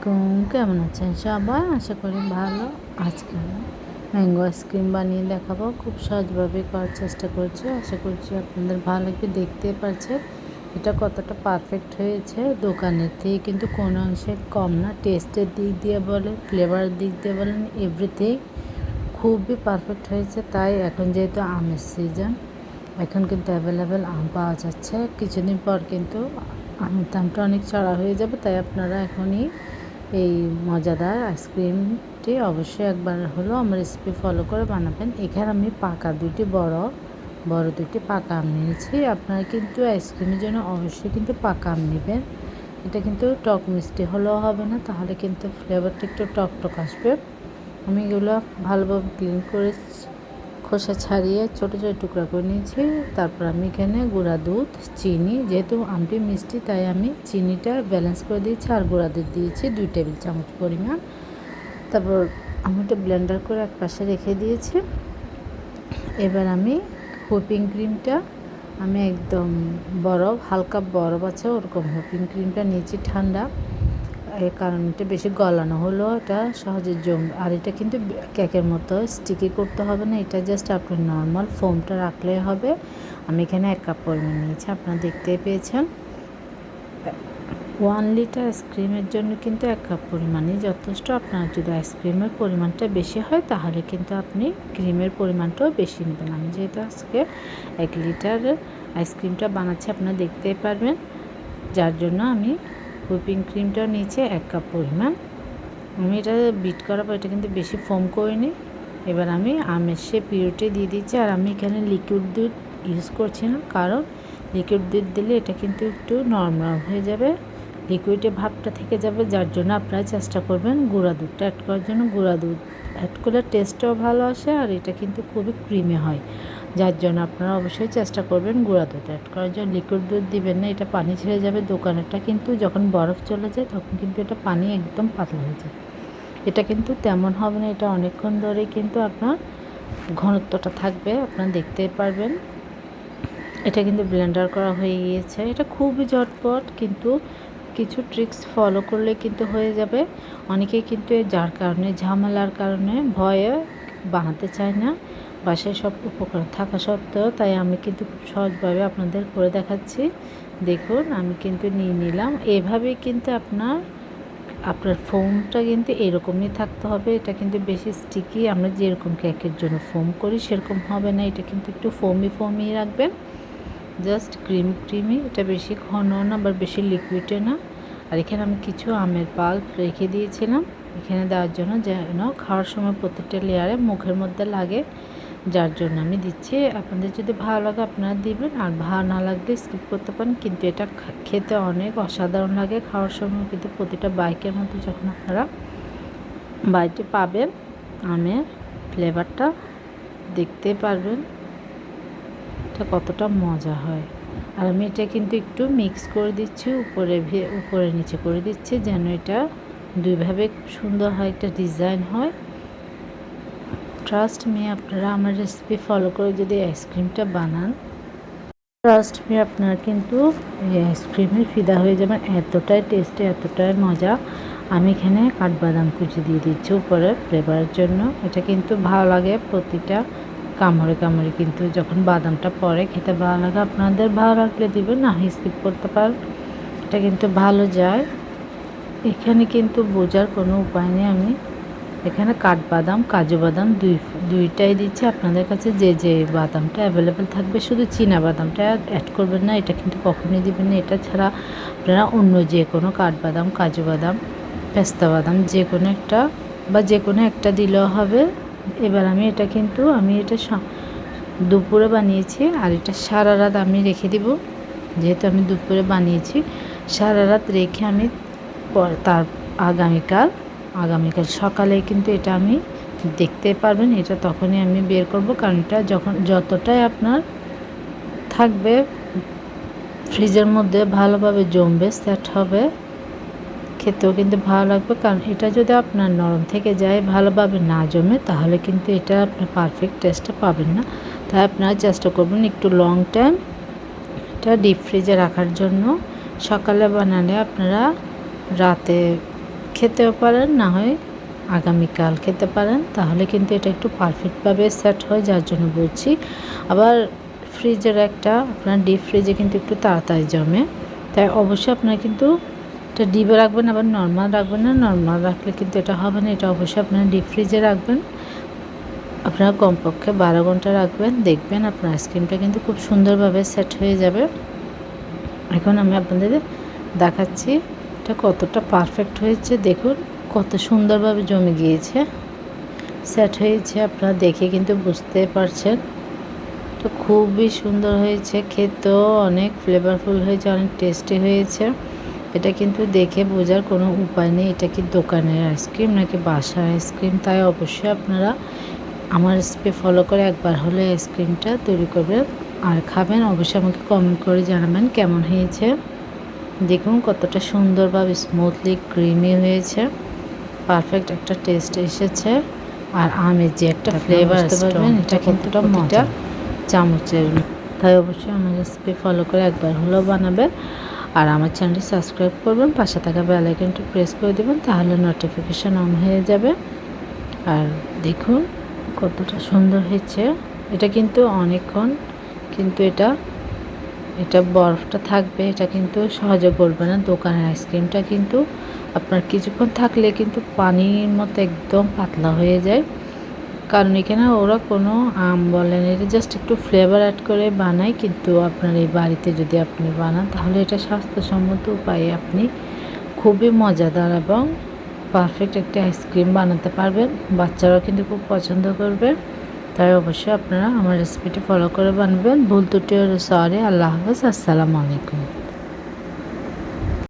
আলাইকুম, কেমন আছেন সবাই? আশা করি ভালো। আজকে আমি ম্যাঙ্গো আইসক্রিম বানিয়ে দেখাবো। খুব সহজভাবে করার চেষ্টা করছি। আশা করছি আপনাদের ভালো লাগবে। দেখতেই পাচ্ছেন এটা কতটা পারফেক্ট হয়েছে। দোকানের থেকে কিন্তু কোনো অংশে কম না। টেস্টের দিক দিয়ে বলেন, ফ্লেভারের দিক দিয়ে বলেন, এভরিথিং খুবই পারফেক্ট হয়েছে। তাই এখন যেহেতু আমের সিজন, এখন কিন্তু অ্যাভেলেবেল আম পাওয়া যাচ্ছে। কিছুদিন পর কিন্তু আমের দামটা অনেক চড়া হয়ে যাবে। তাই আপনারা এখনই এই মজাদার আইসক্রিমটি অবশ্যই একবার হলেও আমার রেসিপি ফলো করে বানাবেন। এখানে আমি পাকা বড় দুটি পাকা আম নিয়েছি। আপনারা কিন্তু আইসক্রিমের জন্য অবশ্যই কিন্তু পাকা আম নেবেন। এটা কিন্তু টক মিষ্টি হলেও হবে না, তাহলে কিন্তু ফ্লেভারটা একটু টক আসবে। আমি এগুলো ভালোভাবে ক্লিন করে খোসা ছাড়িয়ে ছোটো ছোটো টুকরা করে নিয়েছি। তারপর আমি এখানে গুঁড়া দুধ, চিনি, যেহেতু আমটি মিষ্টি তাই আমি চিনিটা ব্যালেন্স করে দিয়েছি, আর গুঁড়া দুধ দিয়েছি 2 টেবিল চামচ পরিমাণ। তারপর আমি এটা ব্লেন্ডার করে এক পাশে রেখে দিয়েছি। এবার আমি হুইপিং ক্রিমটা আমি একদম হালকা বরফ আছে ওরকম হুইপিং ক্রিমটা নিয়েছি ঠান্ডা। এই কারণ এটা বেশি গলানো হলেও এটা সহজে জমবে। আর এটা কিন্তু কেকের মতো স্টিকি করতে হবে না, এটা জাস্ট আপনি নর্মাল ফোমটা রাখলেই হবে। আমি এখানে 1 কাপ পরিমাণ নিয়েছি, আপনারা দেখতেই পেয়েছেন। 1 লিটার আইসক্রিমের জন্য কিন্তু 1 কাপ পরিমাণই যথেষ্ট। আপনার যদি আইসক্রিমের পরিমাণটা বেশি হয় তাহলে কিন্তু আপনি ক্রিমের পরিমাণটাও বেশি নেবেন। আমি যেহেতু আজকে 1 লিটার আইসক্রিমটা বানাচ্ছি আপনারা দেখতেই পারবেন, যার জন্য আমি হুইপিং ক্রিমটাও নিয়েছি 1 কাপ পরিমাণ। আমি এটা বিট করার পর এটা কিন্তু বেশি ফোম করিনি। এবার আমি আমের সে পিউরিটি দিয়ে দিচ্ছি। আর আমি এখানে লিকুইড দুধ ইউজ করছি না, কারণ লিকুইড দুধ দিলে এটা কিন্তু একটু নরম হয়ে যাবে, লিকুইডে ভাবটা থেকে যাবে। যার জন্য আপনারা চেষ্টা করবেন গুঁড়া দুধটা অ্যাড করার জন্য। গুঁড়া দুধ অ্যাড করলে টেস্টটাও ভালো আসে, আর এটা কিন্তু খুবই ক্রিমি হয়। যার জন্য আপনারা অবশ্যই চেষ্টা করবেন গুঁড়া দুধ অ্যাড করার জন্য। লিকুইড দুধ দিবেন না, এটা পানি ছেড়ে যাবে। দোকানেরটা কিন্তু যখন বরফ চলে যায় তখন কিন্তু এটা পানি একদম পাতলা হয়ে যায়। এটা কিন্তু তেমন হবে না, এটা অনেকক্ষণ ধরে কিন্তু আপনার ঘনত্বটা থাকবে, আপনারা দেখতেই পারবেন। এটা কিন্তু ব্লেন্ডার করা হয়ে গিয়েছে। এটা খুবই ঝটপট, কিন্তু কিছু ট্রিক্স ফলো করলে কিন্তু হয়ে যাবে। অনেকেই কিন্তু যার কারণে ঝামেলার কারণে ভয়ে বানাতে চায় না, বাসায় সব উপকরণ থাকা সত্ত্বেও। তাই আমি কিন্তু খুব সহজভাবে আপনাদের করে দেখাচ্ছি। দেখুন আমি কিন্তু নিয়ে নিলাম। এভাবেই কিন্তু আপনার ফোমটা কিন্তু এরকমই থাকতে হবে। এটা কিন্তু বেশি স্টিকি, আমরা যেরকম কেকের জন্য ফোম করি সেরকম হবে না। এটা কিন্তু একটু ফোমি রাখবেন, জাস্ট ক্রিমি। এটা বেশি ঘন না আবার বেশি লিকুইডে না। আর এখানে আমি কিছু আমের পাল্প রেখে দিয়েছিলাম এখানে দেওয়ার জন্য, যেন খাওয়ার সময় প্রত্যেকটা লেয়ারে মুখের মধ্যে লাগে, যার জন্য আমি দিচ্ছি। আপনাদের যদি ভালো লাগে আপনারা দিবেন, আর ভালো না লাগলে স্কিপ করতে পারেন। কিন্তু এটা খেতে অনেক অসাধারণ লাগে। খাওয়ার সময় কিন্তু প্রতিটা বাইকের মধ্যে যখন আপনারা বাইটে পাবেন আমের ফ্লেভারটা দেখতে পারবেন এটা কতটা মজা হয়। আর আমি এটা কিন্তু একটু মিক্স করে দিচ্ছি, উপরে নিচে করে দিচ্ছি, যেন এটা দুইভাবে খুব সুন্দর হয়, একটা ডিজাইন হয়। ট্রাস্ট মি, আপনারা আমার রেসিপি ফলো করে যদি আইসক্রিমটা বানান, ট্রাস্ট মি আপনারা কিন্তু এই আইসক্রিমের ফিদা হয়ে যাবেন। এতটাই টেস্টি, এতটাই মজা। আমি এখানে কাঠবাদাম কুচি দিয়ে দিচ্ছি উপরে ফ্লেভারের জন্য। এটা কিন্তু ভালো লাগে, প্রতিটা কামড়ে কিন্তু যখন বাদামটা পড়ে খেতে ভালো লাগে। আপনাদের ভালো লাগলে দিবেন, না স্কিপ করতে পারেন। এটা কিন্তু ভালো যায়। এখানে কিন্তু বোঝার কোনো উপায় নেই। আমি এখানে কাঠবাদাম, কাজু বাদাম দুইটাই দিচ্ছি। আপনাদের কাছে যে বাদামটা অ্যাভেলেবেল থাকবে, শুধু চীনা বাদামটা অ্যাড করবেন না, এটা কিন্তু কখনোই দিবেন না। এটা ছাড়া আপনারা অন্য যে কোনো কাঠবাদাম, কাজু বাদাম, পেস্তা বাদাম যে কোনো একটা দিলেও হবে। এবার আমি এটা দুপুরে বানিয়েছি, আর এটা সারা রাত আমি রেখে দিব। যেহেতু আমি দুপুরে বানিয়েছি, সারা রাত রেখে আমি তার আগামীকাল সকালে কিন্তু এটা আমি দেখতে পারবেন। এটা তখনই আমি বের করব, কারণ এটা যতটাই আপনার থাকবে ফ্রিজের মধ্যে ভালোভাবে জমবে, সেট হবে, খেতেও কিন্তু ভালো লাগবে। কারণ এটা যদি আপনার নরম থেকে যায়, ভালোভাবে না জমে, তাহলে কিন্তু এটা আপনি পারফেক্ট টেস্টটা পাবেন না। তাই আপনারা চেষ্টা করবেন একটু লং টাইম এটা ডিপ ফ্রিজে রাখার জন্য। সকালে বানালে আপনারা রাতে খেতেও পারেন, না হয় আগামীকাল খেতে পারেন, তাহলে কিন্তু এটা একটু পারফেক্টভাবে সেট হয়, যার জন্য বলছি। আবার ফ্রিজের একটা আপনার ডিপ ফ্রিজে কিন্তু একটু তাড়াতাড়ি জমে, তাই অবশ্যই আপনারা কিন্তু এটা ডিপে রাখবেন, আবার নর্মাল রাখবেন না। নর্মাল রাখলে কিন্তু এটা হবে না, এটা অবশ্যই আপনারা ডিপ ফ্রিজে রাখবেন। আপনারা কমপক্ষে 12 ঘন্টা রাখবেন, দেখবেন আপনার আইসক্রিমটা কিন্তু খুব সুন্দরভাবে সেট হয়ে যাবে। এখন আমি আপনাদের দেখাচ্ছি এটা কতটা পারফেক্ট হয়েছে। দেখুন কত সুন্দরভাবে জমে গিয়েছে, সেট হয়েছে, আপনারা দেখে কিন্তু বুঝতে পারছেন। তো খুবই সুন্দর হয়েছে, খেতেও অনেক ফ্লেভারফুল হয়েছে, অনেক টেস্টি হয়েছে। এটা কিন্তু দেখে বোঝার কোনো উপায় নেই এটা কি দোকানের আইসক্রিম নাকি বাসার আইসক্রিম। তাই অবশ্যই আপনারা আমার রেসিপি ফলো করে একবার হলে আইসক্রিমটা তৈরি করবেন আর খাবেন। অবশ্যই আমাকে কমেন্ট করে জানাবেন কেমন হয়েছে। দেখুন কতটা সুন্দরভাবে স্মুথলি ক্রিমি হয়েছে, পারফেক্ট একটা টেস্ট এসেছে। আর আমের যে একটা ফ্লেভার আসতে পারবেন, এটা কিন্তু প্রতিটা চামচের। তাই অবশ্যই আমার রেসিপি ফলো করে একবার হলেও বানাবেন আর আমার চ্যানেলটি সাবস্ক্রাইব করবেন, পাশে থাকা বেল আইকনটি প্রেস করে দেবেন, তাহলে নোটিফিকেশান অন হয়ে যাবে। আর দেখুন কতটা সুন্দর হয়েছে। এটা কিন্তু অনেকক্ষণ কিন্তু এটা বরফটা থাকবে, এটা কিন্তু সহজে গলবে না। দোকানের আইসক্রিমটা কিন্তু আপনার কিছুক্ষণ থাকলে কিন্তু পানির মতো একদম পাতলা হয়ে যায়, কারণ এখানে ওরা কোনো আম বলেন, এটা জাস্ট একটু ফ্লেভার অ্যাড করে বানায়। কিন্তু আপনার এই বাড়িতে যদি আপনি বানান, তাহলে এটা স্বাস্থ্যসম্মত উপায়ে আপনি খুবই মজাদার এবং পারফেক্ট একটা আইসক্রিম বানাতে পারবেন। বাচ্চারাও কিন্তু খুব পছন্দ করবে। তাই অবশ্যই আপনারা আমার রেসিপিটি ফলো করে বানাবেন। ভুল ত্রুটি হলে সরি। আল্লাহ হাফেজ, আসসালামু আলাইকুম।